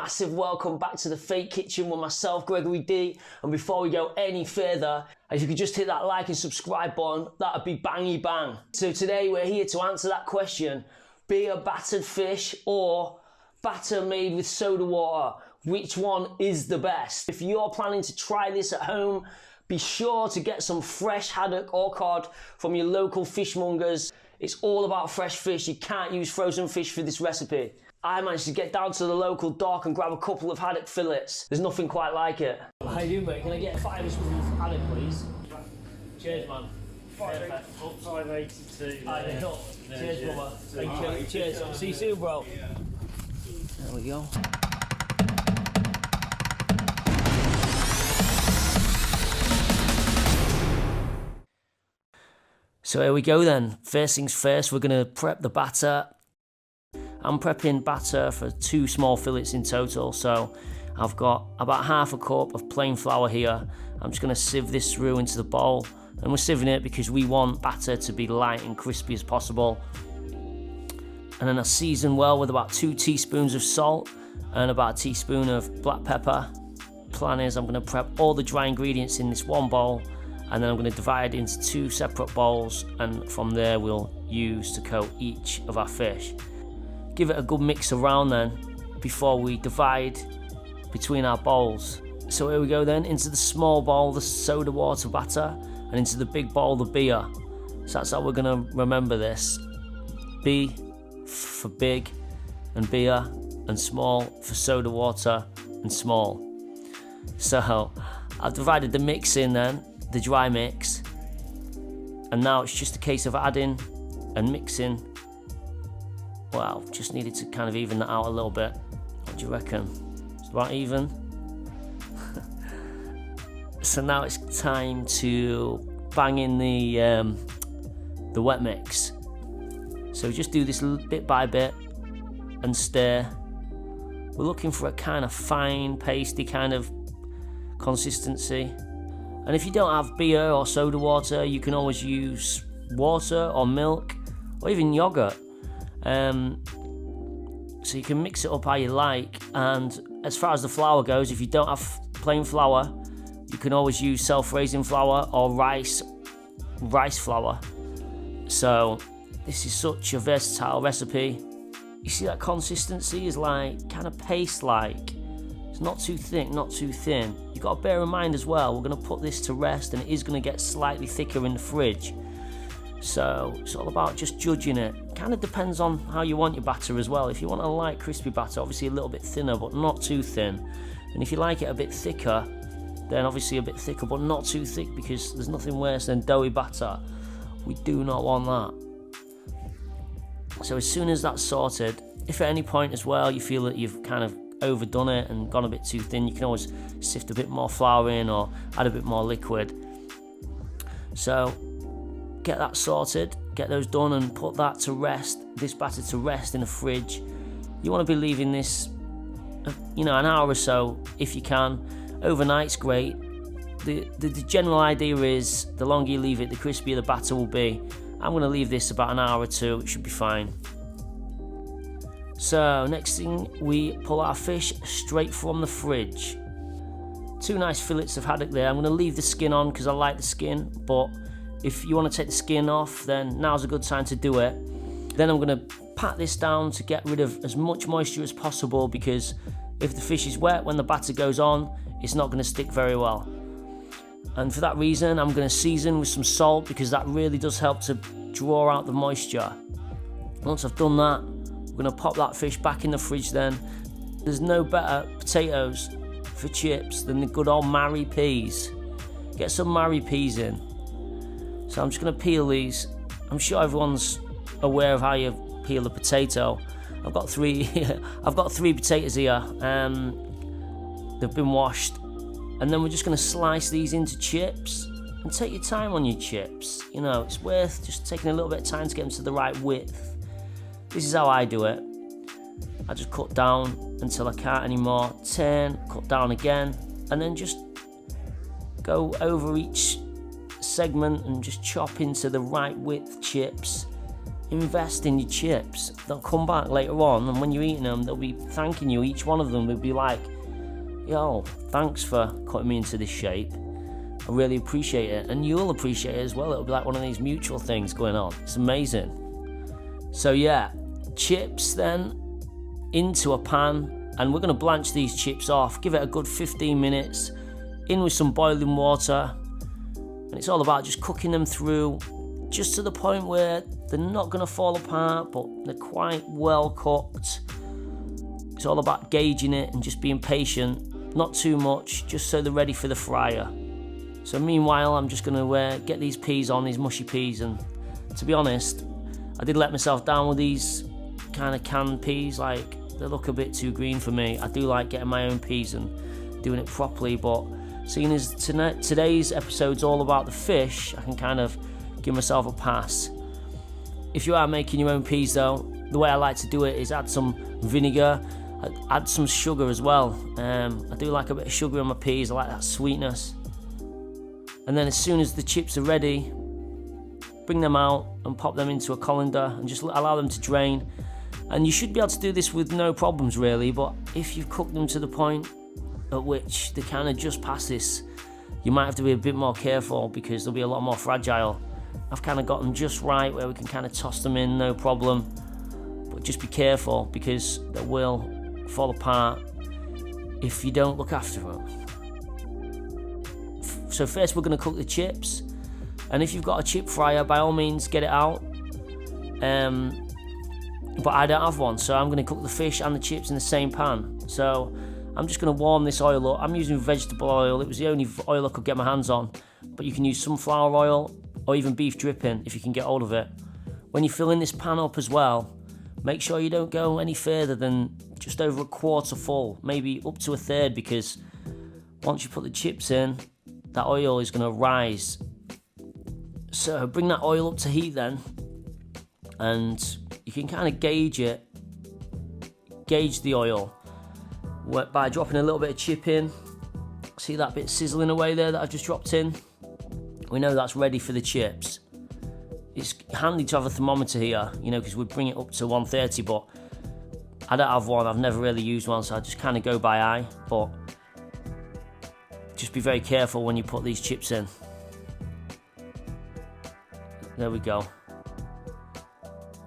massive welcome back to the Fake Kitchen with myself, Gregory Dee. And before we go any further, if you could just hit that like and subscribe button, that'd be bangy bang. So today we're here to answer that question: beer battered fish or batter made with soda water? Which one is the best? If you're planning to try this at home, be sure to get some fresh haddock or cod from your local fishmongers. It's all about fresh fish. You can't use frozen fish for this recipe. I managed to get down to the local dock and grab a couple of haddock fillets. There's nothing quite like it. How you doing, mate? Can I get 5 spoons of haddock, please? Cheers, man. 582. Cheers, brother. Thank you. Cheers. See you soon, bro. There we go. So here we go then. First things first, we're going to prep the batter. I'm prepping batter for 2 small fillets in total, so I've got about half a cup of plain flour here. I'm just going to sieve this through into the bowl, and we're sieving it because we want batter to be light and crispy as possible. And then I season well with about 2 teaspoons of salt and about a teaspoon of black pepper. Plan is I'm going to prep all the dry ingredients in this one bowl, and then I'm going to divide it into 2 separate bowls, and from there we'll use to coat each of our fish. Give it a good mix around then before we divide between our bowls. So here we go then, into the small bowl the soda water batter, and into the big bowl the beer. So that's how we're going to remember this. B for big and beer, and small for soda water and small. So I've divided the mix in then, the dry mix, and now it's just a case of adding and mixing. Well, just needed to kind of even that out a little bit. What do you reckon? It's about even. So now it's time to bang in the wet mix. So just do this bit by bit and stir. We're looking for a kind of fine, pasty kind of consistency. And if you don't have beer or soda water, you can always use water or milk or even yogurt. So you can mix it up how you like. And as far as the flour goes, if you don't have plain flour, you can always use self-raising flour or rice flour. So this is such a versatile recipe. You see that consistency is like kind of paste-like. It's not too thick, not too thin. You've got to bear in mind as well, we're going to put this to rest and it is going to get slightly thicker in the fridge. So it's all about just judging it. Kind of depends on how you want your batter as well. If you want a light crispy batter, obviously a little bit thinner but not too thin. And if you like it a bit thicker, then obviously a bit thicker but not too thick, because there's nothing worse than doughy batter. We do not want that. So as soon as that's sorted, if at any point as well you feel that you've kind of overdone it and gone a bit too thin, you can always sift a bit more flour in or add a bit more liquid. So get that sorted, get those done, and put that to rest, this batter to rest in the fridge. You want to be leaving this, an hour or so if you can. Overnight's great. The general idea is the longer you leave it, the crispier the batter will be. I'm going to leave this about an hour or 2, it should be fine. So next thing, we pull our fish straight from the fridge. 2 nice fillets of haddock there. I'm going to leave the skin on because I like the skin, but if you want to take the skin off, then now's a good time to do it. Then I'm going to pat this down to get rid of as much moisture as possible, because if the fish is wet when the batter goes on, it's not going to stick very well. And for that reason, I'm going to season with some salt, because that really does help to draw out the moisture. Once I've done that, I'm going to pop that fish back in the fridge then. There's no better potatoes for chips than the good old Mari peas. Get some Mari peas in. So I'm just going to peel these. I'm sure everyone's aware of how you peel a potato. I've got 3 potatoes here. They've been washed. And then we're just going to slice these into chips. And take your time on your chips. It's worth just taking a little bit of time to get them to the right width. This is how I do it. I just cut down until I can't anymore. Turn, cut down again. And then just go over each segment and just chop into the right width chips. invest in your chips. They'll come back later on, and when you're eating them, they'll be thanking you. Each one of them will be like, yo, thanks for cutting me into this shape. I really appreciate it, and you'll appreciate it as well. It'll be like one of these mutual things going on. It's amazing. So yeah, chips then into a pan, and we're going to blanch these chips off. Give it a good 15 minutes in with some boiling water, and it's all about just cooking them through just to the point where they're not going to fall apart, but they're quite well cooked. It's all about gauging it and just being patient, not too much, just so they're ready for the fryer. So meanwhile, I'm just going to get these peas on, these mushy peas, and to be honest, I did let myself down with these kind of canned peas. Like, they look a bit too green for me. I do like getting my own peas and doing it properly, but seeing as today's episode's all about the fish, I can kind of give myself a pass. If you are making your own peas though, the way I like to do it is add some vinegar, add some sugar as well. I do like a bit of sugar on my peas, I like that sweetness. And then as soon as the chips are ready, bring them out and pop them into a colander and just allow them to drain. And you should be able to do this with no problems really, but if you've cooked them to the point at which they kind of just past this, you might have to be a bit more careful because they'll be a lot more fragile. I've kind of got them just right where we can kind of toss them in, no problem. But just be careful because they will fall apart if you don't look after them. So first we're going to cook the chips, and if you've got a chip fryer, by all means get it out. But I don't have one, so I'm going to cook the fish and the chips in the same pan. So I'm just going to warm this oil up. I'm using vegetable oil. It was the only oil I could get my hands on, but you can use sunflower oil or even beef dripping if you can get hold of it. When you're filling this pan up as well, make sure you don't go any further than just over a quarter full, maybe up to a third, because once you put the chips in, that oil is going to rise. So bring that oil up to heat then, and you can kind of gauge the oil by dropping a little bit of chip in. See that bit sizzling away there that I've just dropped in? We know that's ready for the chips. It's handy to have a thermometer here, because we bring it up to 130, but I don't have one. I've never really used one, so I just kind of go by eye. But just be very careful when you put these chips in. There we go.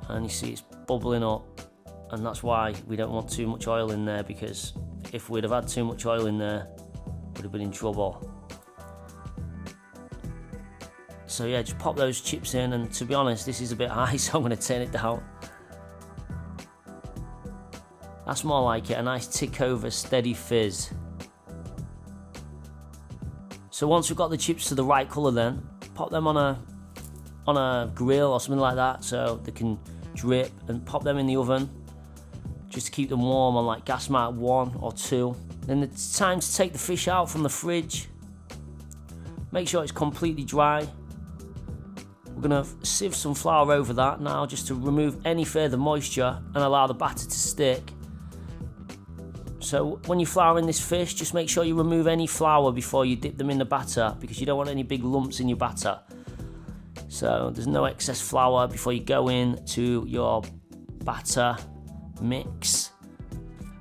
And you see it's bubbling up, and that's why we don't want too much oil in there, because if we'd have had too much oil in there, we'd have been in trouble. So yeah, just pop those chips in, and to be honest, this is a bit high, so I'm going to turn it down. That's more like it, a nice tick over steady fizz. So once we've got the chips to the right colour then, pop them on a grill or something like that so they can drip, and pop them in the oven just to keep them warm on like gas mark 1 or 2. Then it's time to take the fish out from the fridge. Make sure it's completely dry. We're going to sieve some flour over that now just to remove any further moisture and allow the batter to stick. So when you're flouring this fish, just make sure you remove any flour before you dip them in the batter, because you don't want any big lumps in your batter. So there's no excess flour before you go in to your batter mix.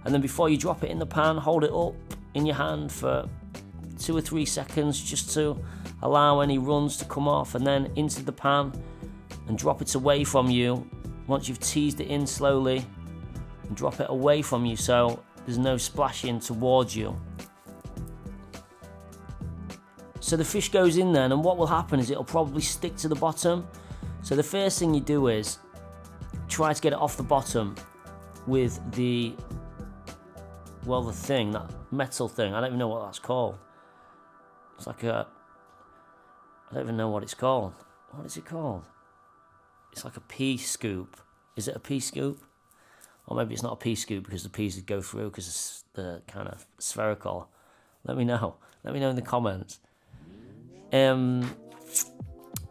And then before you drop it in the pan, hold it up in your hand for 2 or 3 seconds just to allow any runs to come off, and then into the pan and drop it away from you. Once you've teased it in slowly, and drop it away from you so there's no splashing towards you. So the fish goes in then, and what will happen is it'll probably stick to the bottom. So the first thing you do is try to get it off the bottom with the thing, that metal thing. I don't even know what that's called. It's like I don't even know what it's called. What is it called? It's like a pea scoop. Is it a pea scoop? Or maybe it's not a pea scoop because the peas would go through because they're kind of spherical. Let me know. Let me know in the comments.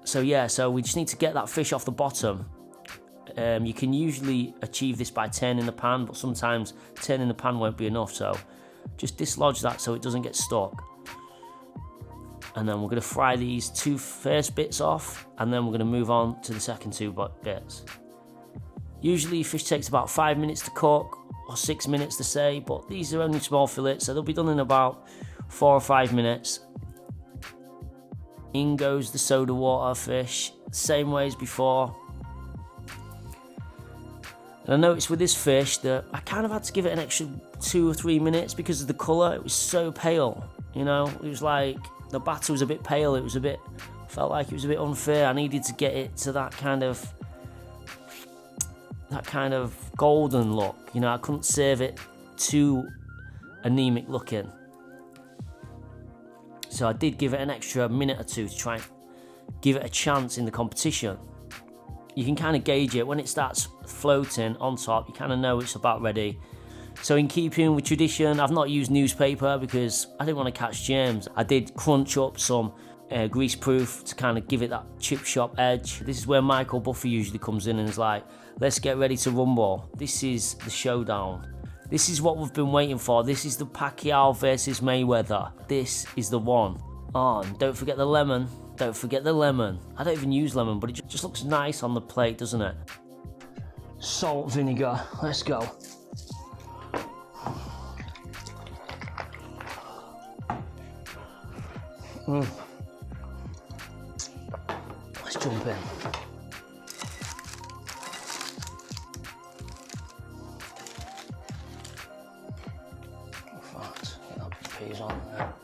So we just need to get that fish off the bottom. You can usually achieve this by turning the pan, but sometimes turning the pan won't be enough. So just dislodge that so it doesn't get stuck. And then we're going to fry these 2 first bits off, and then we're going to move on to the second 2 bits. Usually fish takes about 5 minutes to cook, or 6 minutes to say, but these are only small fillets, so they'll be done in about 4 or 5 minutes. In goes the soda water fish, same way as before. And I noticed with this fish that I kind of had to give it an extra 2 or 3 minutes because of the colour. It was so pale, you know. It was like the batter was a bit pale. It was a bit, felt like it was a bit unfair. I needed to get it to that kind of golden look. You know, I couldn't serve it too anemic looking. So I did give it an extra minute or two to try and give it a chance in the competition. You can kind of gauge it when it starts floating on top. You kind of know it's about ready. So in keeping with tradition, I've not used newspaper because I didn't want to catch germs. I did crunch up some greaseproof to kind of give it that chip shop edge. This is where Michael Buffer usually comes in and is like, let's get ready to rumble. This is the showdown. This is what we've been waiting for. This is the Pacquiao versus Mayweather. This is the one. Oh, and don't forget the lemon. Don't forget the lemon. I don't even use lemon, but it just looks nice on the plate, doesn't it? Salt, vinegar. Let's go. Let's jump in. Get that peas on there.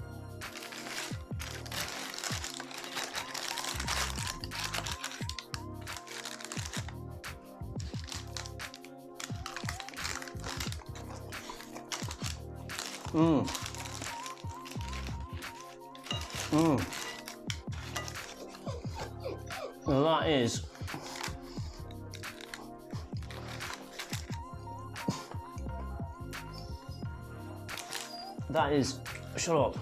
And that is shut up.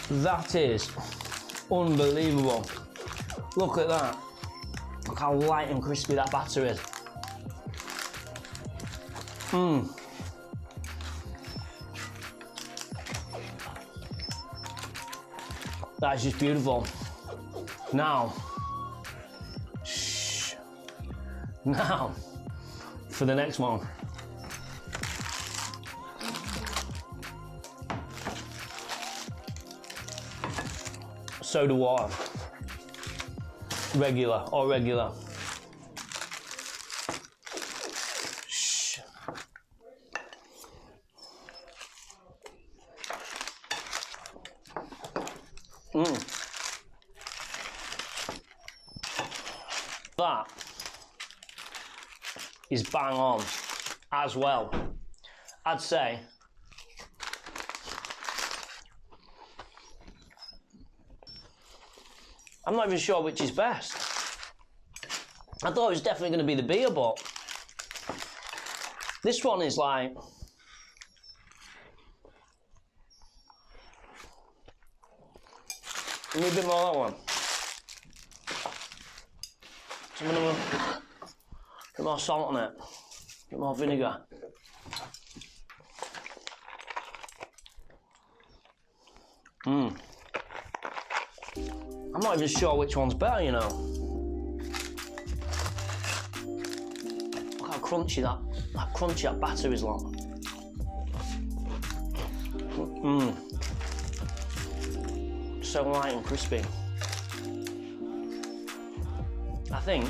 That is unbelievable. Look at that. Look how light and crispy that batter is. That is just beautiful. Now, now for the next one. Soda water, regular or regular. That is bang on as well. I'd say I'm not even sure which is best. I thought it was definitely going to be the beer, but this one is like, give me a bit more of that one. Some of them, a bit more salt on it, a bit more vinegar. I'm not even sure which one's better, you know. Look how crunchy that batter is, like. So light and crispy. I think,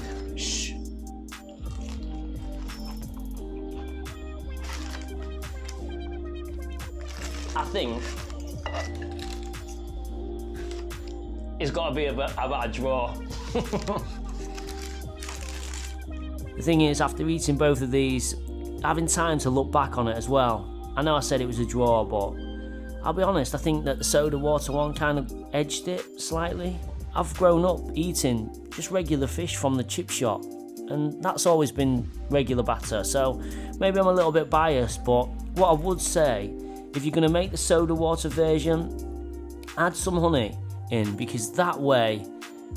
it's got to be about a draw. The thing is, after eating both of these, having time to look back on it as well. I know I said it was a draw, but I'll be honest, I think that the soda water one kind of edged it slightly. I've grown up eating just regular fish from the chip shop, and that's always been regular batter, so maybe I'm a little bit biased, but what I would say, if you're going to make the soda water version, add some honey in, because that way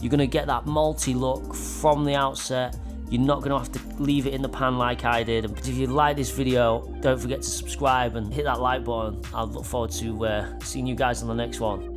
you're going to get that malty look from the outset. You're not going to have to leave it in the pan like I did. But if you like this video, don't forget to subscribe and hit that like button. I look forward to seeing you guys on the next one.